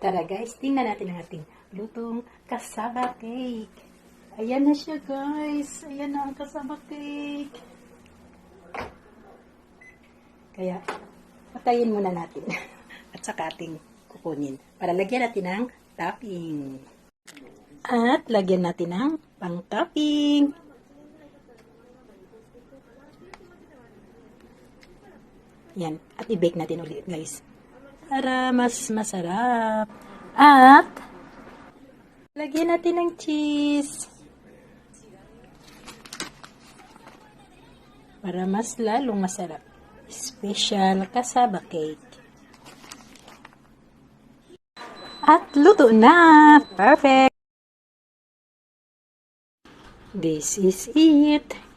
Tara guys, tingnan natin ang ating lutong cassava cake. Ayan na siya guys. Ayan na ang cassava cake. Kaya, patayin muna natin. At saka ating kukunin. Para lagyan natin ng topping. At lagyan natin ng pang-topping. Yan. At i-bake natin ulit guys. Para mas masarap. At lagyan natin ng cheese. Para mas lalong masarap. Special cassava cake. At luto na! Perfect! This is it.